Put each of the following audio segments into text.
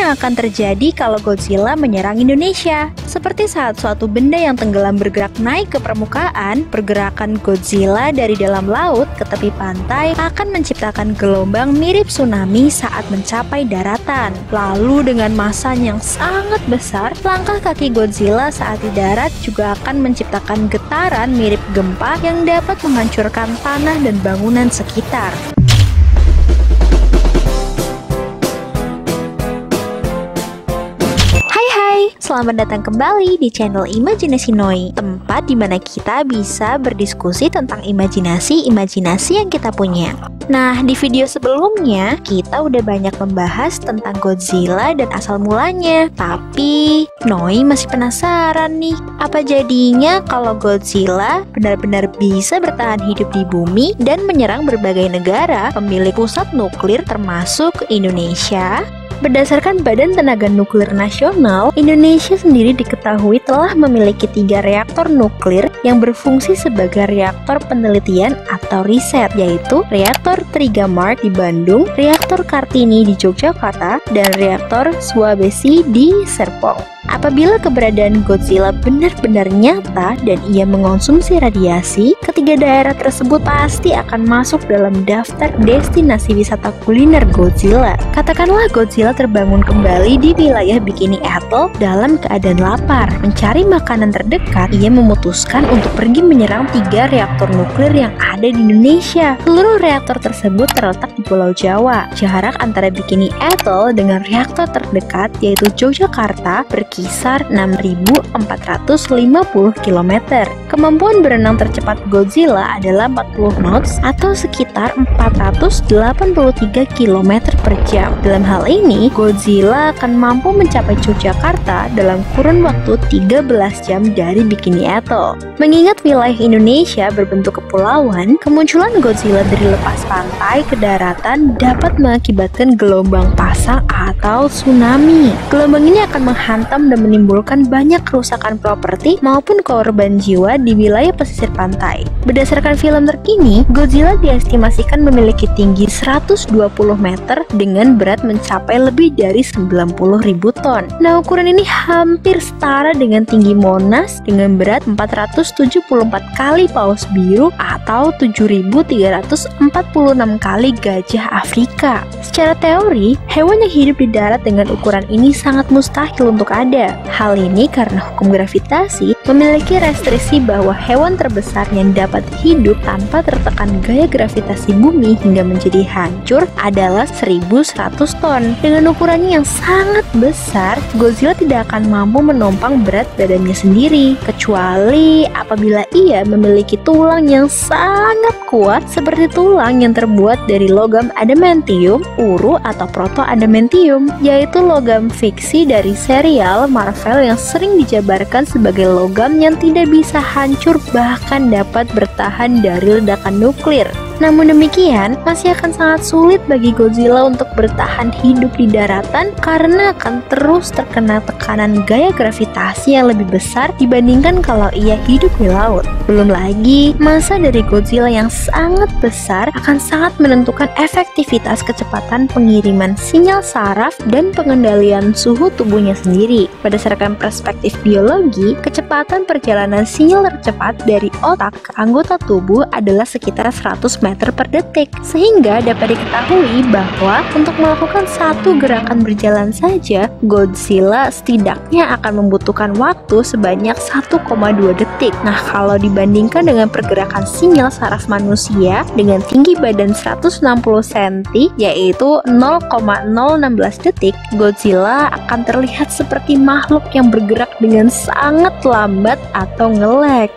yang akan terjadi kalau Godzilla menyerang Indonesia. Seperti saat suatu benda yang tenggelam bergerak naik ke permukaan, pergerakan Godzilla dari dalam laut ke tepi pantai akan menciptakan gelombang mirip tsunami saat mencapai daratan. Lalu dengan massa yang sangat besar, langkah kaki Godzilla saat di darat juga akan menciptakan getaran mirip gempa yang dapat menghancurkan tanah dan bangunan sekitar. Selamat datang kembali di channel Imajinasi Noi, tempat di mana kita bisa berdiskusi tentang imajinasi yang kita punya. Nah, di video sebelumnya kita udah banyak membahas tentang Godzilla dan asal mulanya. Tapi Noi masih penasaran nih, apa jadinya kalau Godzilla benar-benar bisa bertahan hidup di bumi dan menyerang berbagai negara pemilik pusat nuklir termasuk Indonesia? Berdasarkan Badan Tenaga Nuklir Nasional, Indonesia sendiri diketahui telah memiliki 3 reaktor nuklir yang berfungsi sebagai reaktor penelitian atau riset, yaitu reaktor Trigamart di Bandung, reaktor Kartini di Yogyakarta, dan reaktor Swabesi di Serpong. Apabila keberadaan Godzilla benar-benar nyata dan ia mengonsumsi radiasi, ketiga daerah tersebut pasti akan masuk dalam daftar destinasi wisata kuliner Godzilla. Katakanlah Godzilla terbangun kembali di wilayah Bikini Atoll dalam keadaan lapar. Mencari makanan terdekat, ia memutuskan untuk pergi menyerang 3 reaktor nuklir yang ada di Indonesia. Seluruh reaktor tersebut terletak di Pulau Jawa. Jarak antara Bikini Atoll dengan reaktor terdekat yaitu Yogyakarta berkisar 6.450 km. Kemampuan berenang tercepat Godzilla adalah 40 knots atau sekitar 483 km per jam. Dalam hal ini, Godzilla akan mampu mencapai Yogyakarta dalam kurun waktu 13 jam dari Bikini Atoll. Mengingat wilayah Indonesia berbentuk kepulauan, kemunculan Godzilla dari lepas pantai ke daratan dapat mengakibatkan gelombang pasang atau tsunami. Gelombang ini akan menghantam dan menimbulkan banyak kerusakan properti maupun korban jiwa di wilayah pesisir pantai. Berdasarkan film terkini, Godzilla diestimasikan memiliki tinggi 120 meter dengan berat mencapai lebih dari 90.000 ton. Nah, ukuran ini hampir setara dengan tinggi Monas dengan berat 474 kali paus biru atau 7.346 kali gajah Afrika. Secara teori, hewan yang hidup di darat dengan ukuran ini sangat mustahil untuk ada. Hal ini karena hukum gravitasi memiliki restriksi bahwa hewan terbesar yang dapat hidup tanpa tertekan gaya gravitasi bumi hingga menjadi hancur adalah 1.100 ton. Dengan ukurannya yang sangat besar, Godzilla tidak akan mampu menopang berat badannya sendiri, kecuali apabila ia memiliki tulang yang sangat kuat seperti tulang yang terbuat dari logam adamantium, uru atau proto-adamantium, yaitu logam fiksi dari serial Marvel yang sering dijabarkan sebagai logam yang tidak bisa hancur bahkan dapat bertahan dari ledakan nuklir. Namun demikian, masih akan sangat sulit bagi Godzilla untuk bertahan hidup di daratan karena akan terus terkena tekanan gaya gravitasi yang lebih besar dibandingkan kalau ia hidup di laut. Belum lagi, massa dari Godzilla yang sangat besar akan sangat menentukan efektivitas kecepatan pengiriman sinyal saraf dan pengendalian suhu tubuhnya sendiri. Berdasarkan perspektif biologi, kecepatan perjalanan sinyal tercepat dari otak ke anggota tubuh adalah sekitar 100 meter per detik, sehingga dapat diketahui bahwa untuk melakukan satu gerakan berjalan saja, Godzilla setidaknya akan membutuhkan waktu sebanyak 1,2 detik. Nah, kalau dibandingkan dengan pergerakan sinyal saraf manusia dengan tinggi badan 160 cm, yaitu 0,016 detik, Godzilla akan terlihat seperti makhluk yang bergerak dengan sangat lambat atau nge-lag.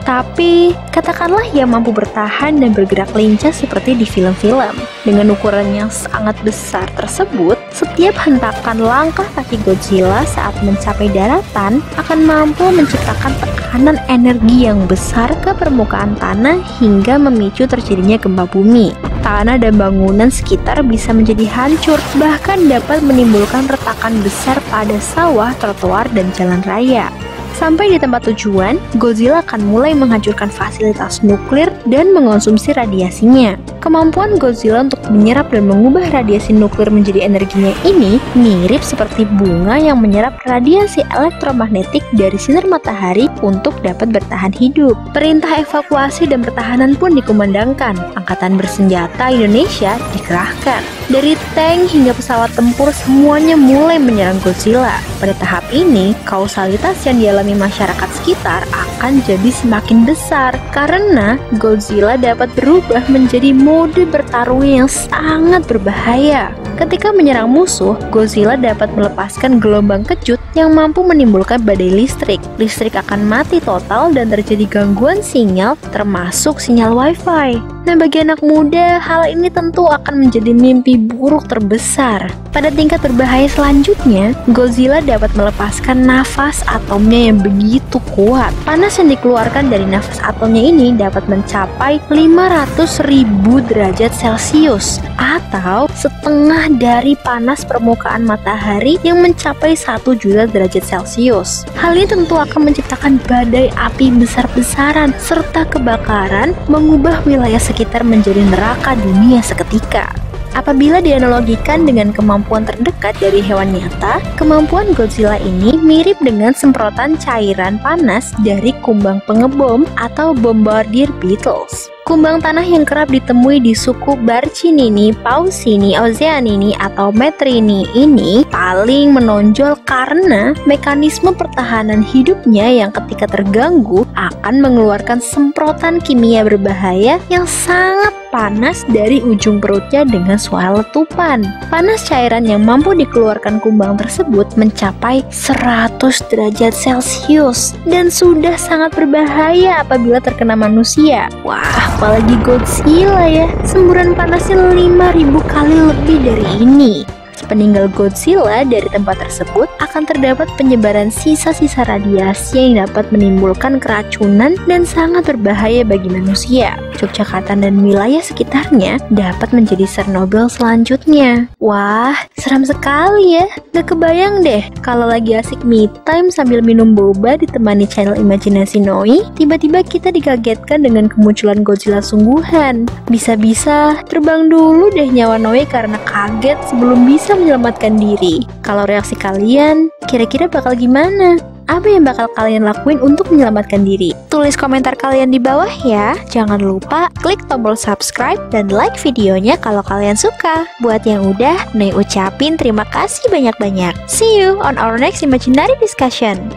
Tapi, katakanlah ia mampu bertahan dan bergerak lincah seperti di film-film. Dengan ukuran yang sangat besar tersebut, setiap hentakan langkah kaki Godzilla saat mencapai daratan akan mampu menciptakan tekanan energi yang besar ke permukaan tanah hingga memicu terjadinya gempa bumi. Tanah dan bangunan sekitar bisa menjadi hancur, bahkan dapat menimbulkan retakan besar pada sawah, trotoar, dan jalan raya. Sampai di tempat tujuan, Godzilla akan mulai menghancurkan fasilitas nuklir dan mengonsumsi radiasinya. Kemampuan Godzilla untuk menyerap dan mengubah radiasi nuklir menjadi energinya ini mirip seperti bunga yang menyerap radiasi elektromagnetik dari sinar matahari untuk dapat bertahan hidup. Perintah evakuasi dan pertahanan pun dikumandangkan. Angkatan bersenjata Indonesia dikerahkan. Dari tank hingga pesawat tempur semuanya mulai menyerang Godzilla. Pada tahap ini, kausalitas yang dialami masyarakat sekitar akan jadi semakin besar karena Godzilla dapat berubah menjadi mode bertarung yang sangat berbahaya. Ketika menyerang musuh, Godzilla dapat melepaskan gelombang kejut yang mampu menimbulkan badai listrik. Listrik akan mati total dan terjadi gangguan sinyal, termasuk sinyal Wi-Fi. Nah, bagi anak muda, hal ini tentu akan menjadi mimpi buruk terbesar. Pada tingkat berbahaya selanjutnya, Godzilla dapat melepaskan nafas atomnya yang begitu kuat. Panas yang dikeluarkan dari nafas atomnya ini dapat mencapai 500.000 derajat Celcius atau setengah dari panas permukaan matahari yang mencapai 1 juta derajat Celcius. Hal ini tentu akan menciptakan badai api besar-besaran serta kebakaran, mengubah wilayah sekitar menjadi neraka dunia seketika. Apabila dianalogikan dengan kemampuan terdekat dari hewan nyata, kemampuan Godzilla ini mirip dengan semprotan cairan panas dari kumbang pengebom atau bombardier beetles. Kumbang tanah yang kerap ditemui di suku Barcinini, Paucini, Oceanini, atau Metrini ini paling menonjol karena mekanisme pertahanan hidupnya yang ketika terganggu akan mengeluarkan semprotan kimia berbahaya yang sangat panas dari ujung perutnya dengan suara letupan. Panas cairan yang mampu dikeluarkan kumbang tersebut mencapai 100 derajat Celcius dan sudah sangat berbahaya apabila terkena manusia. Wah, apalagi Godzilla ya, semburan panasnya 5.000 kali lebih dari ini. Peninggal Godzilla dari tempat tersebut akan terdapat penyebaran sisa-sisa radiasi yang dapat menimbulkan keracunan dan sangat berbahaya bagi manusia. Yogyakarta dan wilayah sekitarnya dapat menjadi Chernobyl selanjutnya. Wah, seram sekali ya. Gak kebayang deh kalau lagi asik me time sambil minum boba ditemani channel Imajinasi Noi, tiba-tiba kita dikagetkan dengan kemunculan Godzilla sungguhan. Bisa-bisa terbang dulu deh nyawa Noi karena kaget sebelum bisa menyelamatkan diri. Kalau reaksi kalian, kira-kira bakal gimana? Apa yang bakal kalian lakuin untuk menyelamatkan diri? Tulis komentar kalian di bawah ya. Jangan lupa klik tombol subscribe dan like videonya kalau kalian suka. Buat yang udah, Noi ucapin terima kasih banyak-banyak. See you on our next imaginary discussion.